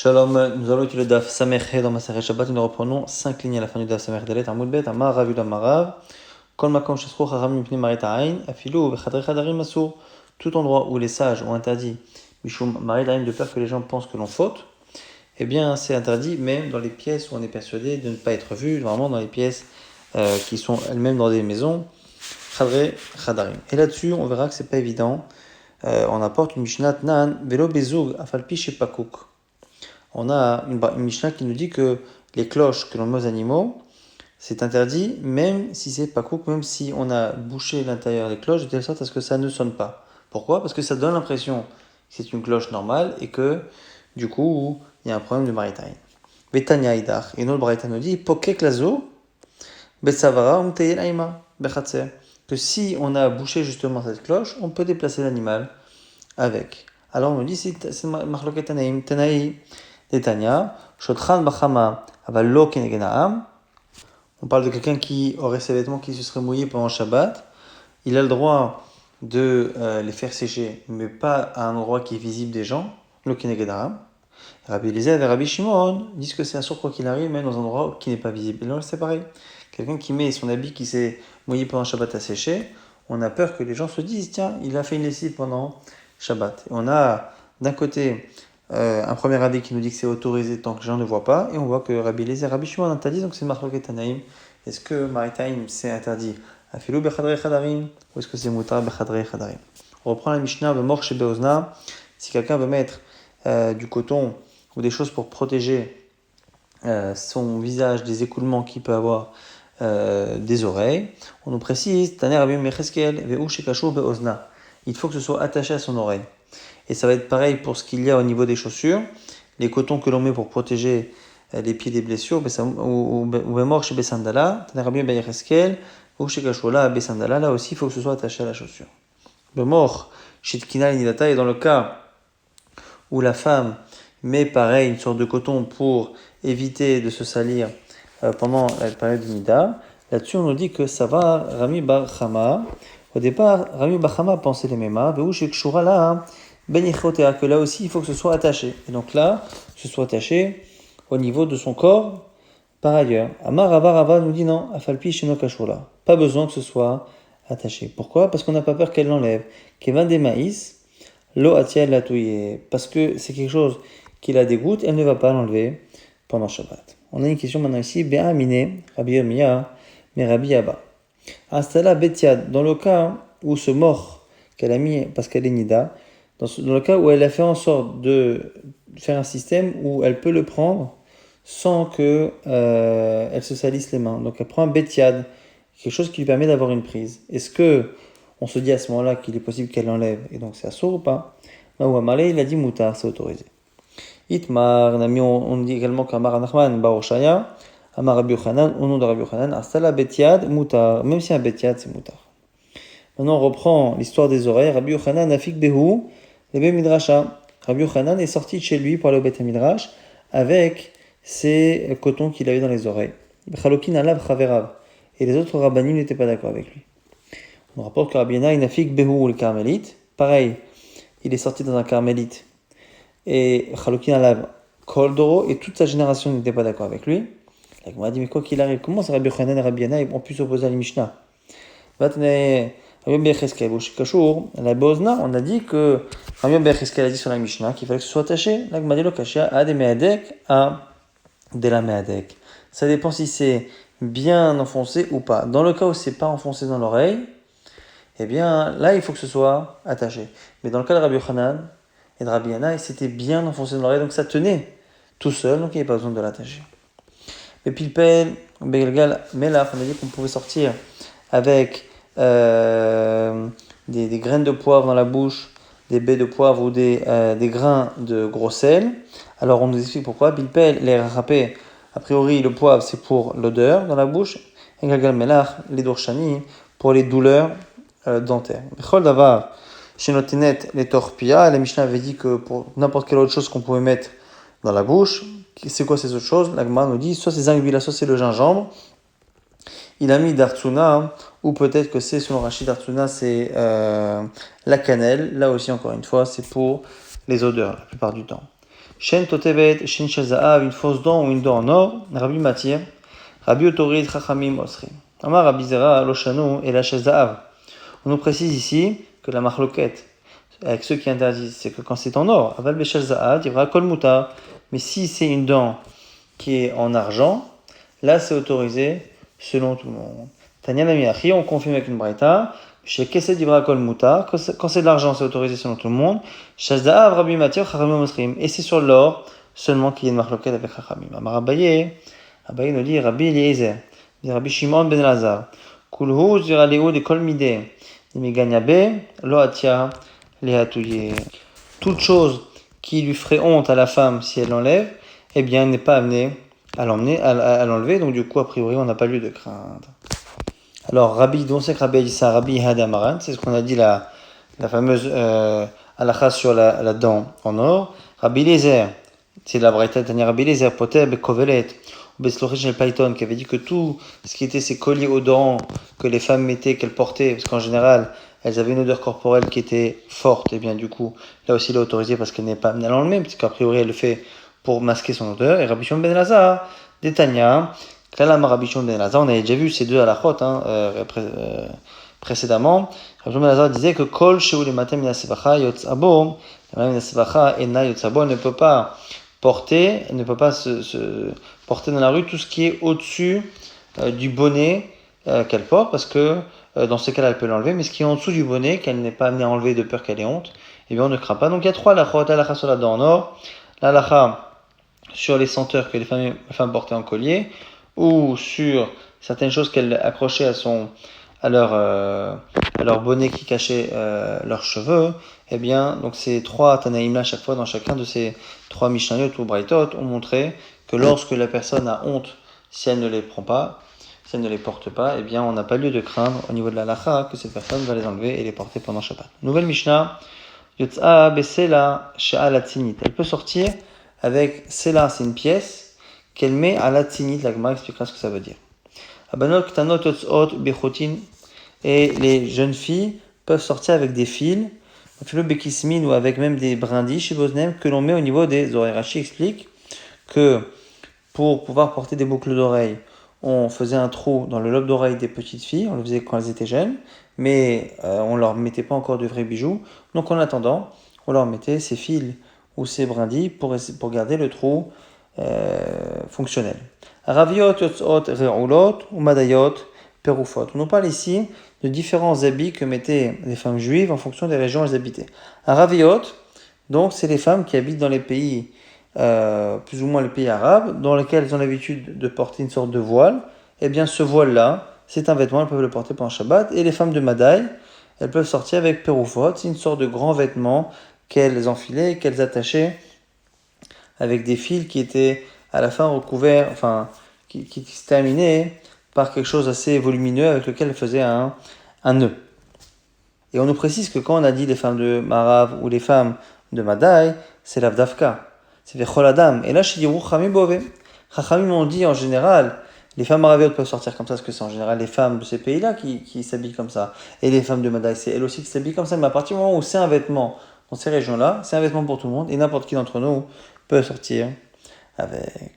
Shalom, nous allons étudier le Daf Samech dans Maseret Shabbat et nous reprenons 5 lignes à la fin du Daf Samech Dalet, Amud Bet, Amar Rav Yudah Marav, Kol Makom Shesro Haram Mipnei Marit Ha'ain, Afilu Bechadrei Chadarim Asur, tout endroit où les sages ont interdit Mishum Marit Ha'ain de peur que les gens pensent que l'on faute, eh bien c'est interdit même dans les pièces où on est persuadé de ne pas être vu, vraiment dans les pièces qui sont elles-mêmes dans des maisons, Chadrei Chadarim. Et là-dessus, on verra que c'est pas évident. On apporte une Mishnat Nan, Velo Bezug, Afalpi Shepakuk. On a une Mishnah qui nous dit que les cloches que l'on met aux animaux, c'est interdit, même si c'est pas cook, même si on a bouché l'intérieur des cloches de telle sorte à ce que ça ne sonne pas. Pourquoi ? Parce que ça donne l'impression que c'est une cloche normale et que, du coup, il y a un problème de maritime. Betania Idar. Et notre Braïta nous dit Pokek lazo, Betsavara, Umteyel Aima, Bechatser. Que si on a bouché justement cette cloche, on peut déplacer l'animal avec. Alors on nous dit c'est Marloket Tanaïm, Tanaï. Netanya, Shotran Bachama, Avalo Kenegenaam. On parle de quelqu'un qui aurait ses vêtements qui se seraient mouillés pendant Shabbat. Il a le droit de les faire sécher, mais pas à un endroit qui est visible des gens. Lo Kenegenaam. Rabbi Eliezer et Rabbi Shimon disent que c'est un sourd quoi qu'il arrive, même dans un endroit qui n'est pas visible. Et là, c'est pareil. Quelqu'un qui met son habit qui s'est mouillé pendant Shabbat à sécher, on a peur que les gens se disent tiens, il a fait une lessive pendant Shabbat. Et on a d'un côté un premier avis qui nous dit que c'est autorisé tant que les gens ne voient pas, et on voit que Rabbi Eliezer et Rabbi Shimon interdit, donc c'est Marloket Tanaïm. Est-ce que Maritime c'est interdit à Filou Bechadrei Chadarim, ou est-ce que c'est Mutar Bechadrei Chadarim? On reprend la Mishnah de Mor chez Beozna. Si quelqu'un veut mettre du coton ou des choses pour protéger son visage des écoulements qu'il peut avoir des oreilles, on nous précise Taner Rabbi Mecheskel Ve'u Shekashu Beozna. Il faut que ce soit attaché à son oreille. Et ça va être pareil pour ce qu'il y a au niveau des chaussures. Les cotons que l'on met pour protéger les pieds des blessures, ou Bemor chez Besandala, Tanarabim Bayreskel, ou chez Kashola, Besandala, là aussi il faut que ce soit attaché à la chaussure. Bemor chez Tkina Nidata, et dans le cas où la femme met pareil une sorte de coton pour éviter de se salir pendant la période de Nida, là-dessus on nous dit que ça va Rami Bar Chama. Au départ, Rami Bar Chama pensait les mêmes, ou chez Kshura là, que là aussi il faut que ce soit attaché. Et donc là, ce soit attaché au niveau de son corps par ailleurs. Amar Rava nous dit non, Afalpi Sheno Kashura. Pas besoin que ce soit attaché. Pourquoi ? Parce qu'on n'a pas peur qu'elle l'enlève. Kevan des maïs, lo atiel la touye. Parce que c'est quelque chose qui la dégoûte, elle ne va pas l'enlever pendant Shabbat. On a une question maintenant ici. Be'amine, Rabbi Yirmiya, mais Rabbi Abba. Installa Betiad, dans le cas où ce mort qu'elle a mis parce qu'elle est nida, dans le cas où elle a fait en sorte de faire un système où elle peut le prendre sans que elle se salisse les mains. Donc elle prend un betiad, quelque chose qui lui permet d'avoir une prise. Est-ce que on se dit à ce moment-là qu'il est possible qu'elle l'enlève et donc c'est assourd ou pas? Maouamalé, il a dit moutar, c'est autorisé. Itmar, on dit également qu'Amar Anachman, Baroshaya, Amar Rabbi Yochanan, au nom de Rabbi Yochanan, Astala betiad, moutar, même si un betiad c'est moutar. Maintenant on reprend l'histoire des oreilles. Rabbi Yochanan afik behu, Lebe Midrasha. Rabbi Yochanan est sorti de chez lui pour aller au Beth Midrash avec ses cotons qu'il avait dans les oreilles. Chalokin alav chaverav. Et les autres rabbanim n'étaient pas d'accord avec lui. On rapporte que Rabbi Yana inafik behu le carmélite. Pareil, il est sorti dans un carmélite. Et Chalokin alav koldoro et toute sa génération n'était pas d'accord avec lui. La Gemara dit mais quoi qu'il arrive, comment Rabbi Yochanan et Rabbi Yana ont pu s'opposer à la Mishnah? Rabbi Becheskel, la Bozna, on a dit que Rabbi Becheskel a dit sur la Mishnah qu'il fallait que ce soit attaché. La Gmadelo Kashia a des meadek à de la meadek. Ça dépend si c'est bien enfoncé ou pas. Dans le cas où c'est pas enfoncé dans l'oreille, eh bien là il faut que ce soit attaché. Mais dans le cas de Rabbi Yochanan et de Rabbi Yana, c'était bien enfoncé dans l'oreille, donc ça tenait tout seul, donc il n'y avait pas besoin de l'attacher. Et Pilpel, Begelgal, Melach, on a dit qu'on pouvait sortir avec des graines de poivre dans la bouche, des baies de poivre ou des grains de gros sel. Alors on nous explique pourquoi. Bilpel, les râpés, a priori le poivre c'est pour l'odeur dans la bouche, et Galgal Melach, les dorshani, pour les douleurs dentaires. Bechol davar, chez Notenet, les torpillas, la Mishnah avait dit que pour n'importe quelle autre chose qu'on pouvait mettre dans la bouche, c'est quoi ces autres choses? La Gemara nous dit soit c'est Zangvila, soit c'est le gingembre. Il a mis d'Artsuna, ou peut-être que c'est, selon Rachid, d'Artsuna, c'est la cannelle. Là aussi, encore une fois, c'est pour les odeurs, la plupart du temps. Shen totevet, shen shel za'av, une fausse dent ou une dent en or. Rabbi Matir, Rabbi autorise chachamim osrim. Amar Rabbi Zera, loshanu et la shel za'av. On nous précise ici que la marloquette, avec ceux qui interdisent, c'est que quand c'est en or, aval beshel za'av, il y aura kol muta. Mais si c'est une dent qui est en argent, là c'est autorisé selon tout le monde. Tanya Namiachi, on confirme avec une braïta. Chez Kesed Divra Kol Muta, quand c'est de l'argent, c'est autorisé selon tout le monde. Shazda'a Rabbi Matir Chachamim Mosrim. Et c'est sur l'or seulement qu'il y a une marloquette avec Chachamim. Amar Abaye nous dit Rabbi Eliezer, dit Rabbi Shimon ben Lazar. Kulhu Zira Leu de Kol Mide, Miganyabe, Lo Atia, Lehatouye. Toute chose qui lui ferait honte à la femme si elle l'enlève, eh bien, elle n'est pas amenée à l'enlever. Donc, du coup, a priori, on n'a pas lieu de craindre. Alors, Rabbi, dont c'est que Rabbi dit ça, Rabbi Hadamaran, c'est ce qu'on a dit la fameuse halakha sur la dent en or. Rabbi Eliezer, c'est la braïta de Rabbi Eliezer, Poteb, Kovelet, Beslochich el Payton, qui avait dit que tout ce qui était ces colliers odorants que les femmes mettaient, qu'elles portaient, parce qu'en général, elles avaient une odeur corporelle qui était forte, et bien du coup, là aussi, il est autorisé parce qu'elle n'est pas amenée à l'enlever, parce qu'a priori, elle le fait pour masquer son odeur. Et Rabbi Shimon ben Lazar, d'Etania, Klala Rabbi Shimon ben Lazar, on avait déjà vu ces deux halachot précédemment. Rabbi Shimon ben Lazar disait que Kol Sheu le Matem Minasevacha Yotzabo, la Minasevacha Ena Yotzabo, ne peut pas se porter dans la rue tout ce qui est au-dessus du bonnet qu'elle porte, parce que dans ce cas-là, elle peut l'enlever, mais ce qui est en dessous du bonnet, qu'elle n'est pas amenée à enlever de peur qu'elle ait honte, eh bien on ne craint pas. Donc il y a trois halachot, l'halakha sur la dent en or, l'halakha sur les senteurs que les femmes portaient en collier, ou sur certaines choses qu'elles accrochaient à leur bonnet qui cachait leurs cheveux. Eh bien, donc ces trois Tanaïm là, chaque fois dans chacun de ces trois Mishnayot ou Braïtot, ont montré que lorsque la personne a honte, si elle ne les prend pas, si elle ne les porte pas, eh bien, on n'a pas lieu de craindre au niveau de la lacha que cette personne va les enlever et les porter pendant Shabbat. Nouvelle Mishnah, Yotza besela she'al atzinit. Elle peut sortir avec sela, c'est une pièce qu'elle met à la tzinit. La Gemara expliquera ce que ça veut dire. Abanot ktanot yotzot bechotin. Et les jeunes filles peuvent sortir avec des fils, filo bekismin, ou avec même des brindilles chez Bosnem que l'on met au niveau des oreilles. Rashi explique que pour pouvoir porter des boucles d'oreilles, on faisait un trou dans le lobe d'oreille des petites filles, on le faisait quand elles étaient jeunes, mais on leur mettait pas encore de vrais bijoux. Donc en attendant, on leur mettait ces fils ou ces brindilles pour garder le trou fonctionnel. Raviot yotzot re'ulot ou madayot perufot. On nous parle ici de différents habits que mettaient les femmes juives en fonction des régions où elles habitaient. Un raviot, donc c'est les femmes qui habitent dans les pays plus ou moins les pays arabes, dans lesquels elles ont l'habitude de porter une sorte de voile. Eh bien ce voile-là, c'est un vêtement, elles peuvent le porter pendant Shabbat. Et les femmes de Madaï, elles peuvent sortir avec perufot, c'est une sorte de grand vêtement qu'elles enfilaient, qu'elles attachaient avec des fils qui étaient à la fin recouverts, enfin qui se terminaient par quelque chose d'assez volumineux avec lequel elles faisaient un nœud. Et on nous précise que quand on a dit les femmes de Marav ou les femmes de Madaï, c'est l'Avdavka. C'est Vechol Adam. Et là, chez Dirou Chachamim Bove. Chachamim ont dit en général, les femmes arabiennes peuvent sortir comme ça, parce que c'est en général les femmes de ces pays-là qui s'habillent comme ça. Et les femmes de Madaï, c'est elles aussi qui s'habillent comme ça. Mais à partir du moment où c'est un vêtement dans ces régions-là, c'est un vêtement pour tout le monde, et n'importe qui d'entre nous peut sortir avec.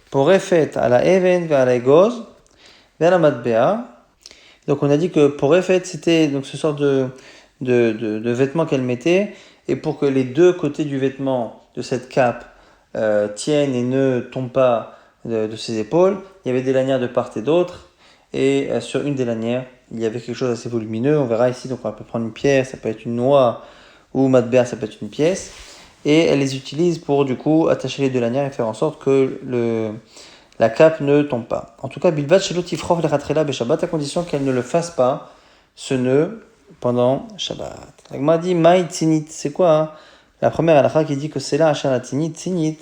Pour Efet à la Even, vers la Egoz, vers la Matbea. Donc on a dit que pour Efet, c'était donc ce sort de vêtements qu'elle mettait, et pour que les deux côtés du vêtement de cette cape tiennent et ne tombent pas de ses épaules, il y avait des lanières de part et d'autre, et sur une des lanières, il y avait quelque chose d'assez volumineux. On verra ici, donc on peut prendre une pierre, ça peut être une noix, ou matbea, ça peut être une pièce, et elle les utilise pour du coup attacher les deux lanières et faire en sorte que la cape ne tombe pas. En tout cas, bilvat shelo tifrof le ratrela beshabbat, à condition qu'elle ne le fasse pas, ce nœud, pendant Shabbat. La Gemara dit maï tzinit, c'est quoi hein? La première halakha qui dit que c'est là achat la tzinit,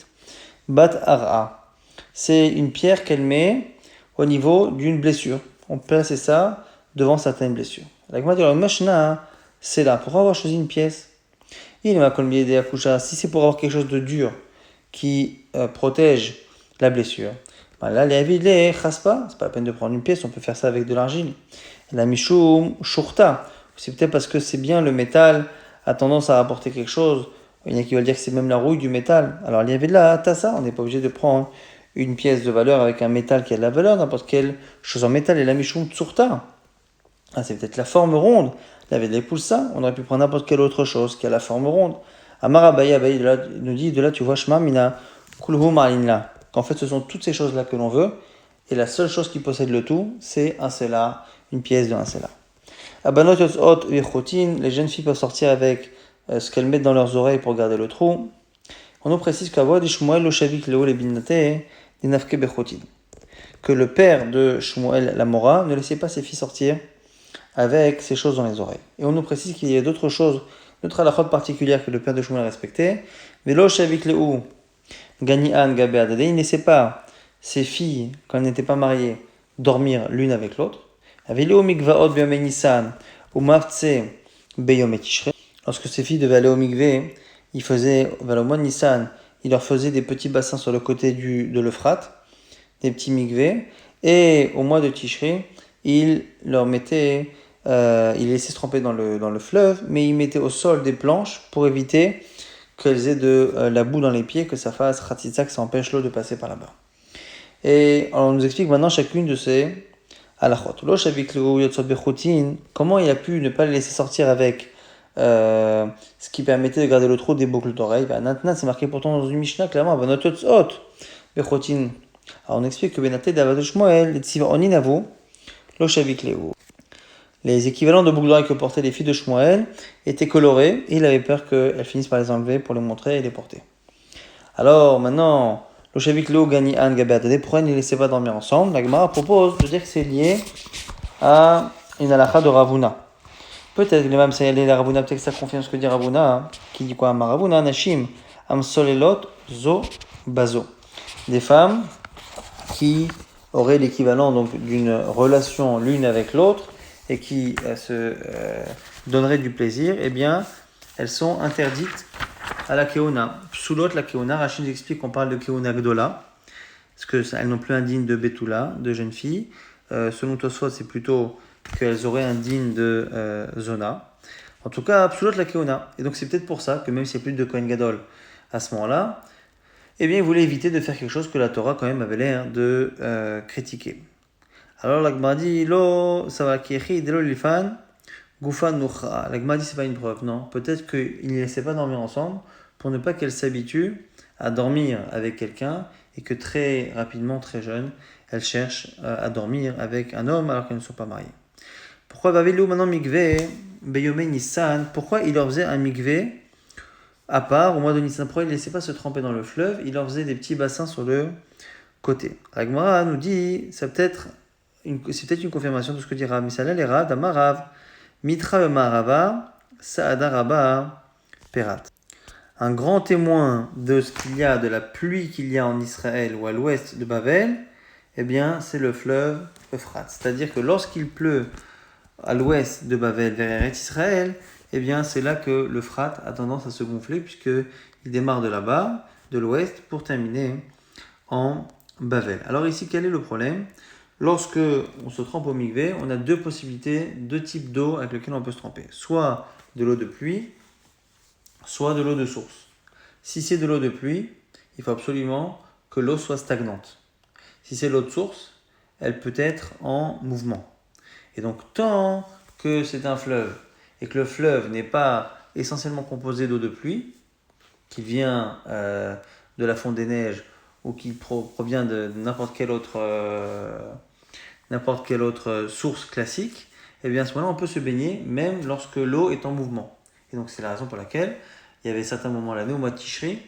bat ara. C'est une pierre qu'elle met au niveau d'une blessure. On peut placer ça devant certaines blessures. La Gemara dit le mashna, c'est là. Pourquoi avoir choisi une pièce? Il m'a colmier des akoucha. Si c'est pour avoir quelque chose de dur qui protège la blessure, ben là les avis les chaspa, c'est pas la peine de prendre une pièce, on peut faire ça avec de l'argile. La mishum shurta, c'est peut-être parce que c'est bien le métal a tendance à apporter quelque chose Il y en a qui veulent dire que c'est même la rouille du métal. Alors il y avait de la tassa, on n'est pas obligé de prendre une pièce de valeur avec un métal qui a de la valeur, n'importe quelle chose en métal, et la michoum tsurta. Ah, c'est peut-être la forme ronde. Il y avait de l'époussa, on aurait pu prendre n'importe quelle autre chose qui a la forme ronde. Amar Abaye, Abaye nous dit, de là tu vois, Shema Mina, Kulhu Marinla. Qu'en fait ce sont toutes ces choses-là que l'on veut, et la seule chose qui possède le tout, c'est un selah, une pièce de un selah. Abanot Yotzot Yechotin, les jeunes filles peuvent sortir avec ce qu'elles mettent dans leurs oreilles pour garder le trou. On nous précise qu'Avod Shmuel lo Shavik Leo les Binnate Dinafke Bechotin. Que le père de Shmuel Lamora ne laissait pas ses filles sortir avec ces choses dans les oreilles. Et on nous précise qu'il y a d'autres choses, d'autres halachot particulières que le père de Shmuel respectait. Velo Shavik Leo Ganian Gabe Adade, il ne laissait pas ses filles, quand elles n'étaient pas mariées, dormir l'une avec l'autre. Avelo Mikvaot Beyome Nissan ou Mavtse Beyome Tishrei. Lorsque ces filles devaient aller au mikvé, il faisait, vers le mois de Nissan, il leur faisait des petits bassins sur le côté de l'Euphrate, des petits mikvés, et au mois de Tishrei, il leur mettait, il laissait se tremper dans le fleuve, mais il mettait au sol des planches pour éviter qu'elles aient de la boue dans les pieds, que ça fasse ratitza, que ça empêche l'eau de passer par là-bas. Et on nous explique maintenant chacune de ces halachot. Comment il a pu ne pas les laisser sortir avec ce qui permettait de garder le trou des boucles d'oreilles. Maintenant, c'est marqué pourtant dans une Mishnah, clairement, alors on explique que les équivalents de boucles d'oreilles que portaient les filles de Shmuel étaient colorés et il avait peur qu'elles finissent par les enlever pour les montrer et les porter. Alors maintenant, pourquoi ils ne laissaient pas dormir ensemble? La Gemara propose de dire que c'est lié à une halakha de Ravuna. Peut-être que l'imam Sayyali la Ravuna, peut-être que ça confirme ce que dit Ravuna, qui dit quoi? Ravuna, Nashim, Amsolelot, Zo, Bazo. Des femmes qui auraient l'équivalent donc d'une relation l'une avec l'autre et qui se donneraient du plaisir, eh bien, elles sont interdites à la Keuna. Psulot, la Keuna, Rachid nous explique qu'on parle de Keuna Gdola, parce qu'elles n'ont plus un digne de Betula, de jeune fille. Selon Tosfot, c'est plutôt qu'elles auraient un digne de Zona. En tout cas, Psulot la Keuna. Et donc c'est peut-être pour ça que même s'il n'y a plus de Kohen Gadol à ce moment-là, eh bien il voulait éviter de faire quelque chose que la Torah quand même avait l'air de critiquer. Alors la Gemara dit, Lo, Savakiyechi, Delo Lifan, Gufan Nuchra. La Gemara dit, c'est pas une preuve, non. Peut-être qu'ils ne laissaient pas dormir ensemble pour ne pas qu'elles s'habituent à dormir avec quelqu'un et que très rapidement, très jeune, elles cherchent à dormir avec un homme alors qu'elles ne sont pas mariées. Pourquoi Vavilou maintenant mikvé, Beyome Nissan, pourquoi il leur faisait un mikvé à part au mois de Nissan? Pourquoi il ne laissait pas se tremper dans le fleuve? Il leur faisait des petits bassins sur le côté. La Gemara nous dit, c'est peut-être une confirmation de ce que dit Rav Misalel et Rav Damarav, Mitra Marava, Saada Rabba, Perat. Un grand témoin de ce qu'il y a, de la pluie qu'il y a en Israël ou à l'ouest de Babel, eh bien, c'est le fleuve Euphrate. C'est-à-dire que lorsqu'il pleut à l'ouest de Babel vers Eretz Israël, eh bien, c'est là que l'Euphrate a tendance à se gonfler puisqu'il démarre de là-bas, de l'ouest, pour terminer en Babel. Alors ici, quel est le problème? Lorsque on se trempe au mikvé, on a deux possibilités, deux types d'eau avec lesquelles on peut se tremper. Soit de l'eau de pluie, soit de l'eau de source. Si c'est de l'eau de pluie, il faut absolument que l'eau soit stagnante. Si c'est l'eau de source, elle peut être en mouvement. Et donc, tant que c'est un fleuve et que le fleuve n'est pas essentiellement composé d'eau de pluie, qui vient de la fonte des neiges ou qui provient de n'importe quelle autre source classique, eh bien à ce moment-là, on peut se baigner même lorsque l'eau est en mouvement. Et donc, c'est la raison pour laquelle il y avait certains moments à l'année, au mois de Tishri,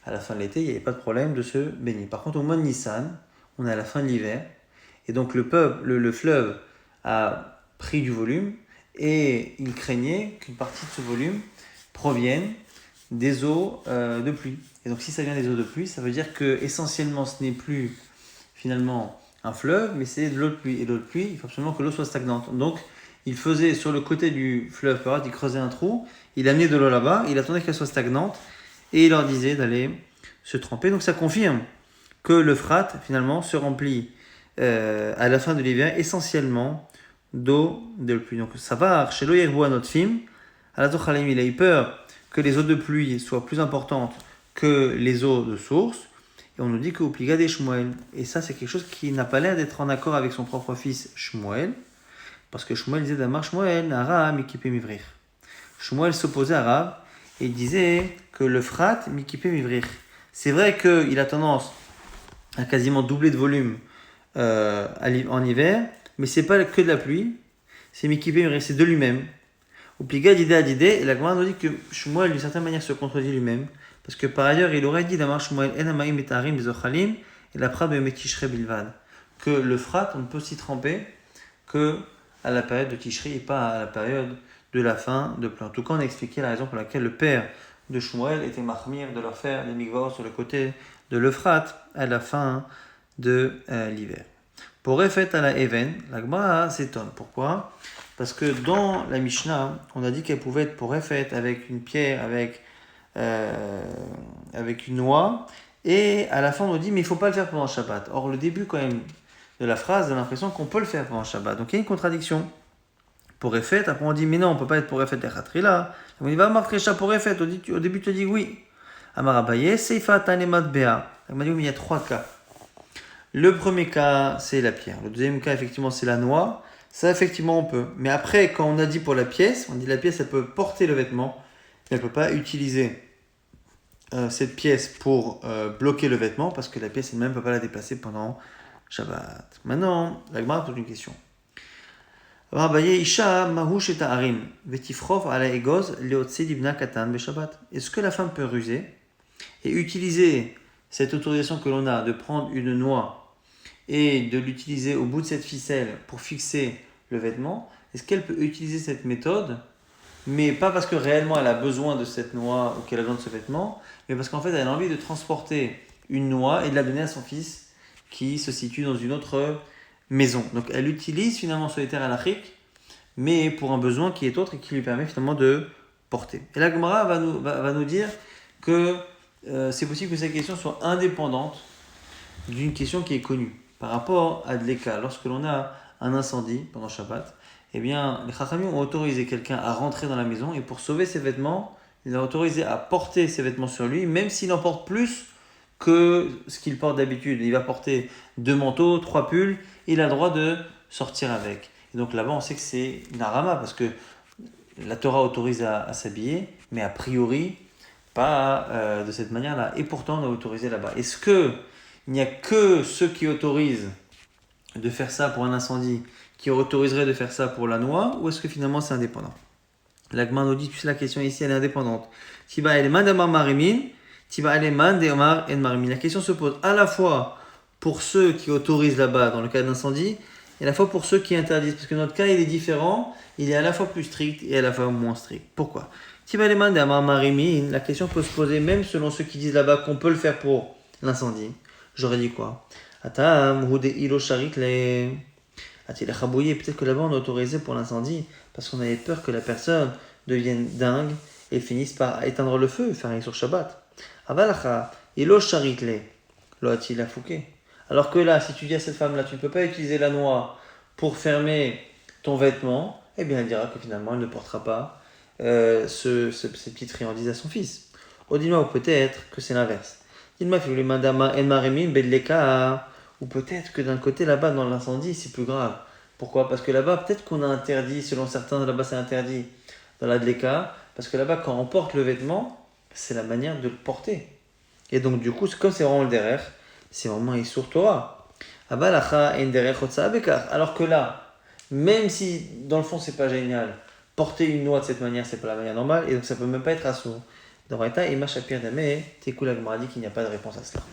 à la fin de l'été, il n'y avait pas de problème de se baigner. Par contre, au mois de Nissan, on est à la fin de l'hiver, et donc le fleuve a pris du volume, et il craignait qu'une partie de ce volume provienne des eaux de pluie. Et donc si ça vient des eaux de pluie, ça veut dire que essentiellement ce n'est plus finalement un fleuve, mais c'est de l'eau de pluie. Et l'eau de pluie, il faut absolument que l'eau soit stagnante. Donc il faisait sur le côté du fleuve Perat, il creusait un trou, il amenait de l'eau là-bas, il attendait qu'elle soit stagnante, et il leur disait d'aller se tremper. Donc ça confirme que l'Euphrate finalement se remplit à la fin de l'hiver essentiellement d'eau de pluie. Donc ça va, chez l'Oyerboua, notre film, il a eu peur que les eaux de pluie soient plus importantes que les eaux de source. Et on nous dit que Upliga des Shmuel. Et ça, c'est quelque chose qui n'a pas l'air d'être en accord avec son propre fils Shmuel. Parce que Shmuel disait d'Amar Shmuel, Nara Mikipé Mivrir. Shmuel s'opposait à Rav et disait que le Frat Mikipé Mivrir. C'est vrai qu'il a tendance à quasiment doubler de volume en hiver, mais c'est pas que de la pluie, c'est Mikipé Mivrir, c'est de lui-même. Upliga d'idée à d'idée, et la Gemara nous dit que Shmuel d'une certaine manière se contredit lui-même. Parce que par ailleurs, il aurait dit d'Amar Shmuel En Amaim et Arim Bezochalim et la Prad de Tishre Bilvad. Que le Frat, on ne peut s'y tremper que à la période de Tishri et pas à la période de la fin de plein. En tout cas, on a expliqué la raison pour laquelle le père de Shmuel était mahmir de leur faire les mikvaot sur le côté de l'Euphrate à la fin de l'hiver. Pour Refet à la Even, la Gemara s'étonne. Pourquoi ? Parce que dans la Mishnah, on a dit qu'elle pouvait être pour Refet avec une pierre, avec une noix, et à la fin on nous dit mais il ne faut pas le faire pendant le Shabbat. Or le début quand même de la phrase donne l'impression qu'on peut le faire pendant le Shabbat. Donc il y a une contradiction. Pour Refet, après on dit mais non, on ne peut pas être pour Refet Echatrila. On y va Martrecha pour Refet, au début tu dis oui. Amarabaye, Seifa Tanemat Bea. On m'a dit oui, mais il y a 3 cas. Le premier cas c'est la pierre. Le deuxième cas effectivement c'est la noix. Ça effectivement on peut. Mais après quand on a dit pour la pièce, on dit la pièce elle peut porter le vêtement. Elle ne peut pas utiliser cette pièce pour bloquer le vêtement parce que la pièce elle-même ne peut pas la déplacer pendant Shabbat. Maintenant, la Gemara pose une question. Est-ce que la femme peut ruser et utiliser cette autorisation que l'on a de prendre une noix et de l'utiliser au bout de cette ficelle pour fixer le vêtement? Est-ce qu'elle peut utiliser cette méthode, mais pas parce que réellement elle a besoin de cette noix ou qu'elle a besoin de ce vêtement, mais parce qu'en fait elle a envie de transporter une noix et de la donner à son fils qui se situe dans une autre maison. Donc elle utilise finalement ce éther halachique, mais pour un besoin qui est autre et qui lui permet finalement de porter. Et la Gemara va nous dire que c'est possible que cette question soit indépendante d'une question qui est connue. Par rapport à Dleka, lorsque l'on a un incendie pendant Shabbat, eh bien, les Chachamim ont autorisé quelqu'un à rentrer dans la maison et pour sauver ses vêtements, ils l'ont autorisé à porter ses vêtements sur lui, même s'il en porte plus que ce qu'il porte d'habitude. Il va porter 2 manteaux, 3 pulls, il a le droit de sortir avec. Et donc là-bas, on sait que c'est une harama, parce que la Torah autorise à s'habiller, mais a priori, pas de cette manière-là. Et pourtant, on a autorisé là-bas. Est-ce qu'il n'y a que ceux qui autorisent de faire ça pour un incendie, qui autoriseraient de faire ça pour la noix, ou est-ce que finalement c'est indépendant? La Gemara nous dit, la question ici, elle est indépendante. Tiba eleman damar marimin, tiba eleman damar en marimin. La question se pose à la fois pour ceux qui autorisent là-bas dans le cas d'incendie, et à la fois pour ceux qui interdisent. Parce que notre cas, il est différent, il est à la fois plus strict et à la fois moins strict. Pourquoi? Tiba eleman damar marimin, la question peut se poser même selon ceux qui disent là-bas qu'on peut le faire pour l'incendie. J'aurais dit quoi? Atam, hude ilo sharit le... Peut-être que là-bas on a autorisé pour l'incendie parce qu'on avait peur que la personne devienne dingue et finisse par éteindre le feu et faire rien sur Shabbat. Avalacha, ilo sharitle, lo a-t-il affouqué. Alors que là, si tu dis à cette femme-là, tu ne peux pas utiliser la noix pour fermer ton vêtement, eh bien elle dira que finalement elle ne portera pas ces petites friandises à son fils. Ou dis-moi, ou peut-être que c'est l'inverse. Dis-moi, fil mandama en maremin bedleka. Ou peut-être que d'un côté, là-bas, dans l'incendie, c'est plus grave. Pourquoi? Parce que là-bas, peut-être qu'on a interdit, selon certains, là-bas c'est interdit dans la Dleka, parce que là-bas, quand on porte le vêtement, c'est la manière de le porter. Et donc, du coup, comme c'est vraiment le derer, c'est vraiment un Issour Torah. Alors que là, même si, dans le fond, c'est pas génial, porter une noix de cette manière, c'est pas la manière normale, et donc ça peut même pas être assourd. Dans Reta, Ima Shapir Dame, Tekou la Gemara dit qu'il n'y a pas de réponse à cela.